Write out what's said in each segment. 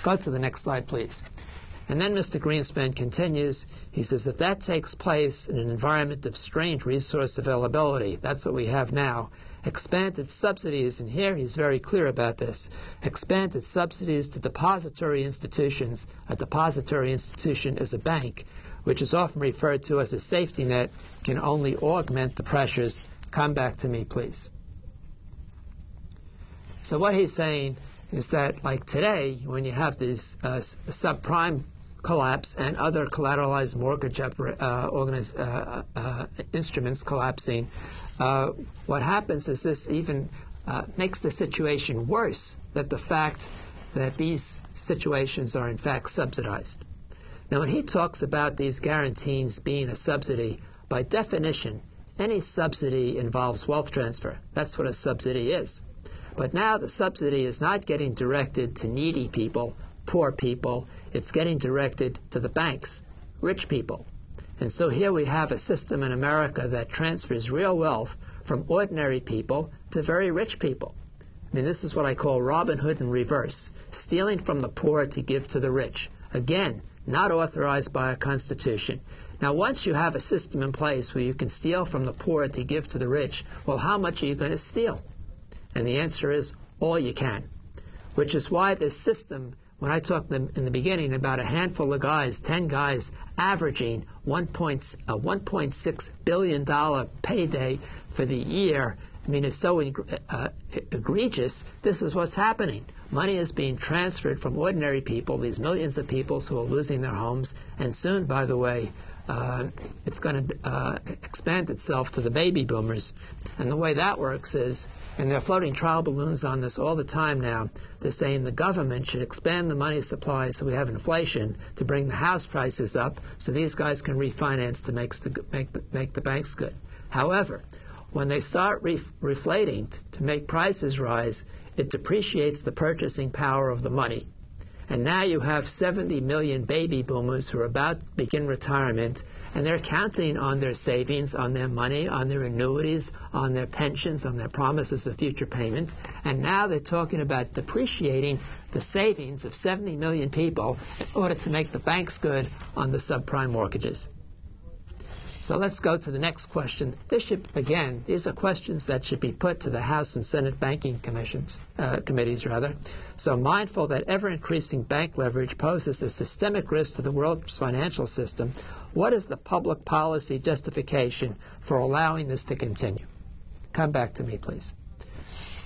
Go to the next slide, please. And then Mr. Greenspan continues. He says, if that takes place in an environment of strained resource availability, that's what we have now, expanded subsidies, and here he's very clear about this, expanded subsidies to depository institutions. A depository institution is a bank, which is often referred to as a safety net, can only augment the pressures. Come back to me, please. So what he's saying is that, like today, when you have these subprime collapse and other collateralized mortgage instruments collapsing, what happens is this even makes the situation worse, that the fact that these situations are in fact subsidized. Now, when he talks about these guarantees being a subsidy, by definition, any subsidy involves wealth transfer. That's what a subsidy is. But now the subsidy is not getting directed to needy people, poor people. It's getting directed to the banks, rich people. And so here we have a system in America that transfers real wealth from ordinary people to very rich people. I mean, this is what I call Robin Hood in reverse, stealing from the poor to give to the rich. Again, not authorized by a constitution. Now, once you have a system in place where you can steal from the poor to give to the rich, well, how much are you going to steal? And the answer is all you can, which is why this system, when I talked in the beginning about a handful of guys, 10 guys, averaging $1.6 billion payday for the year, I mean, it's so egregious. This is what's happening. Money is being transferred from ordinary people, these millions of people who are losing their homes, and soon, by the way, it's going to expand itself to the baby boomers. And the way that works is, and they're floating trial balloons on this all the time now, they're saying the government should expand the money supply so we have inflation to bring the house prices up so these guys can refinance to make the banks good. However, when they start reflating to make prices rise, it depreciates the purchasing power of the money. And now you have 70 million baby boomers who are about to begin retirement, and they're counting on their savings, on their money, on their annuities, on their pensions, on their promises of future payment. And now they're talking about depreciating the savings of 70 million people in order to make the banks good on the subprime mortgages. So let's go to the next question. These are questions that should be put to the House and Senate banking committees. So mindful that ever-increasing bank leverage poses a systemic risk to the world's financial system, what is the public policy justification for allowing this to continue? Come back to me, please.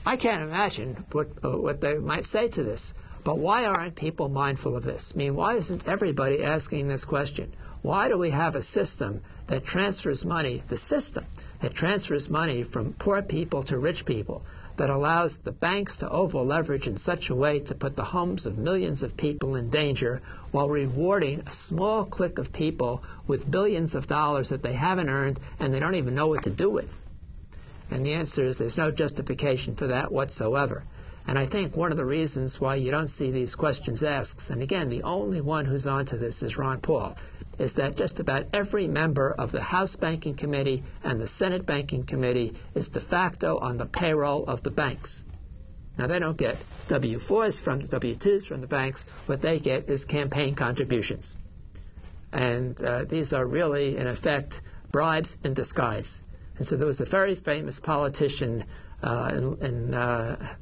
I can't imagine what they might say to this. But why aren't people mindful of this? I mean, why isn't everybody asking this question? Why do we have a system that transfers money, from poor people to rich people, that allows the banks to over-leverage in such a way to put the homes of millions of people in danger while rewarding a small clique of people with billions of dollars that they haven't earned and they don't even know what to do with? And the answer is there's no justification for that whatsoever. And I think one of the reasons why you don't see these questions asked, and again, the only one who's onto this is Ron Paul, is that just about every member of the House Banking Committee and the Senate Banking Committee is de facto on the payroll of the banks. Now, they don't get W-2s from the banks. What they get is campaign contributions. And these are really, in effect, bribes in disguise. And so there was a very famous politician in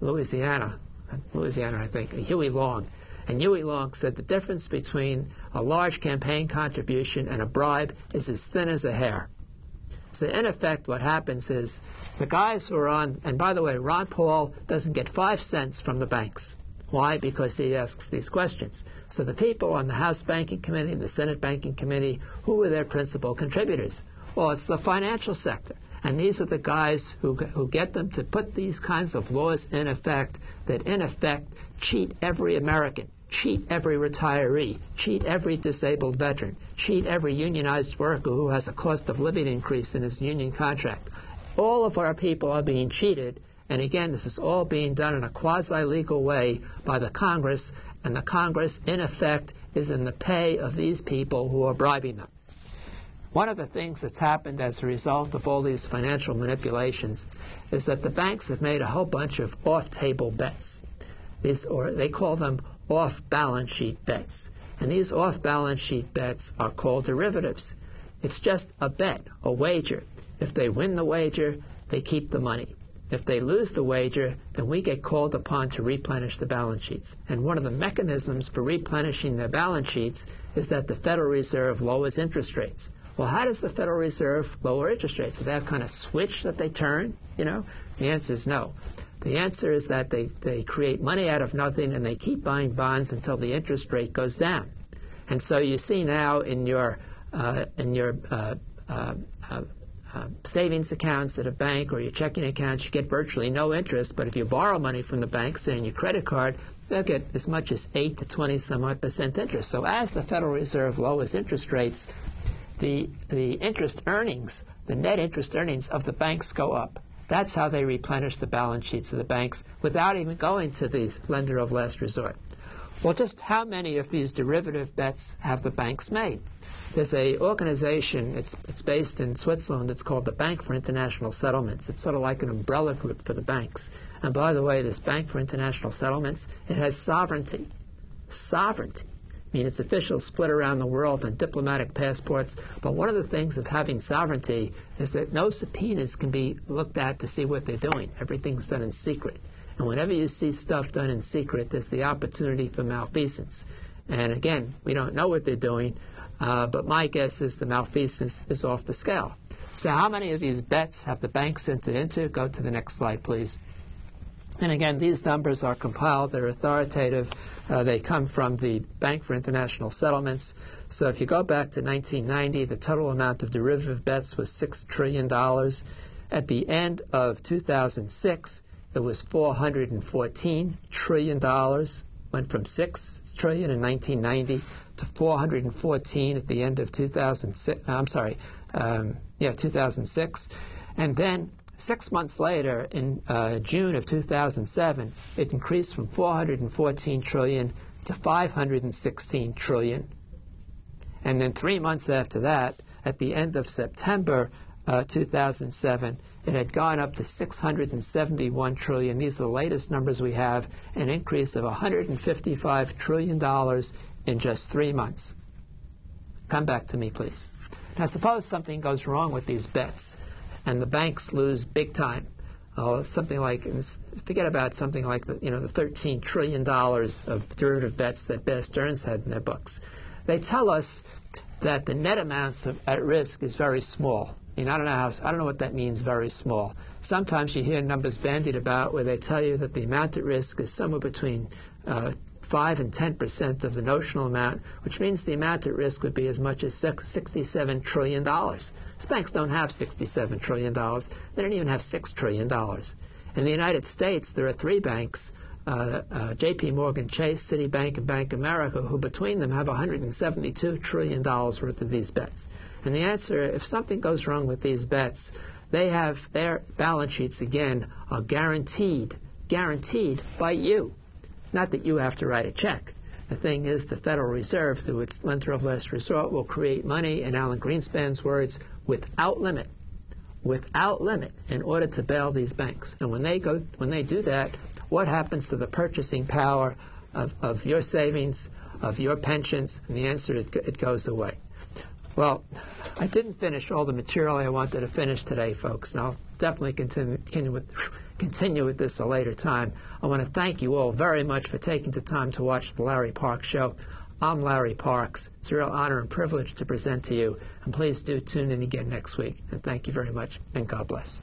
Louisiana, I think, Huey Long. And Huey Long said the difference between a large campaign contribution and a bribe is as thin as a hair. So in effect, what happens is the guys who are on, and by the way, Ron Paul doesn't get 5 cents from the banks. Why? Because he asks these questions. So the people on the House Banking Committee and the Senate Banking Committee, who are their principal contributors? Well, it's the financial sector. And these are the guys who get them to put these kinds of laws in effect that, in effect, cheat every American, cheat every retiree, cheat every disabled veteran, cheat every unionized worker who has a cost of living increase in his union contract. All of our people are being cheated, and again, this is all being done in a quasi-legal way by the Congress, and the Congress, in effect, is in the pay of these people who are bribing them. One of the things that's happened as a result of all these financial manipulations is that the banks have made a whole bunch of off-table bets. They call them off-balance sheet bets. And these off-balance sheet bets are called derivatives. It's just a bet, a wager. If they win the wager, they keep the money. If they lose the wager, then we get called upon to replenish the balance sheets. And one of the mechanisms for replenishing the balance sheets is that the Federal Reserve lowers interest rates. Well, how does the Federal Reserve lower interest rates? Is that kind of switch that they turn? The answer is no. The answer is that they create money out of nothing and they keep buying bonds until the interest rate goes down. And so you see now in your savings accounts at a bank or your checking accounts, you get virtually no interest. But if you borrow money from the bank, say on your credit card, they'll get as much as 8 to 20 some odd % interest. So as the Federal Reserve lowers interest rates, the interest earnings, the net interest earnings of the banks go up. That's how they replenish the balance sheets of the banks without even going to these lender of last resort. Well, just how many of these derivative bets have the banks made? There's an organization, it's based in Switzerland, it's called the Bank for International Settlements. It's sort of like an umbrella group for the banks. And by the way, this Bank for International Settlements, it has sovereignty. Sovereignty. I mean, its officials split around the world on diplomatic passports, but one of the things of having sovereignty is that no subpoenas can be looked at to see what they're doing. Everything's done in secret. And whenever you see stuff done in secret, there's the opportunity for malfeasance. And again, we don't know what they're doing, but my guess is the malfeasance is off the scale. So how many of these bets have the banks entered into? Go to the next slide, please. And again, these numbers are compiled. They're authoritative. They come from the Bank for International Settlements. So if you go back to 1990, the total amount of derivative bets was $6 trillion. At the end of 2006, it was $414 trillion. Went from $6 trillion in 1990 to $414 at the end of 2006. And then 6 months later, in June of 2007, it increased from $414 trillion to $516 trillion. And then 3 months after that, at the end of September 2007, it had gone up to $671 trillion. These are the latest numbers we have, an increase of $155 trillion in just 3 months. Come back to me, please. Now, suppose something goes wrong with these bets and the banks lose big time. Something like, forget about something like the $13 trillion of derivative bets that Bear Stearns had in their books. They tell us that the net amounts at risk is very small. I don't know what that means, very small. Sometimes you hear numbers bandied about where they tell you that the amount at risk is somewhere between 5 and 10% of the notional amount, which means the amount at risk would be as much as $67 trillion. These banks don't have $67 trillion. They don't even have $6 trillion. In the United States, there are 3 banks, J.P. Morgan Chase, Citibank, and Bank of America, who between them have $172 trillion worth of these bets. And the answer, if something goes wrong with these bets, they have their balance sheets, again, are guaranteed by you. Not that you have to write a check. The thing is, the Federal Reserve, through its lender of last resort, will create money, in Alan Greenspan's words, without limit, in order to bail these banks. And when they do that, what happens to the purchasing power of your savings, of your pensions? And the answer, it goes away. Well, I didn't finish all the material I wanted to finish today, folks, and I'll definitely continue with this a later time. I want to thank you all very much for taking the time to watch the Larry Parks Show. I'm Larry Parks. It's a real honor and privilege to present to you, and please do tune in again next week. And thank you very much, and God bless.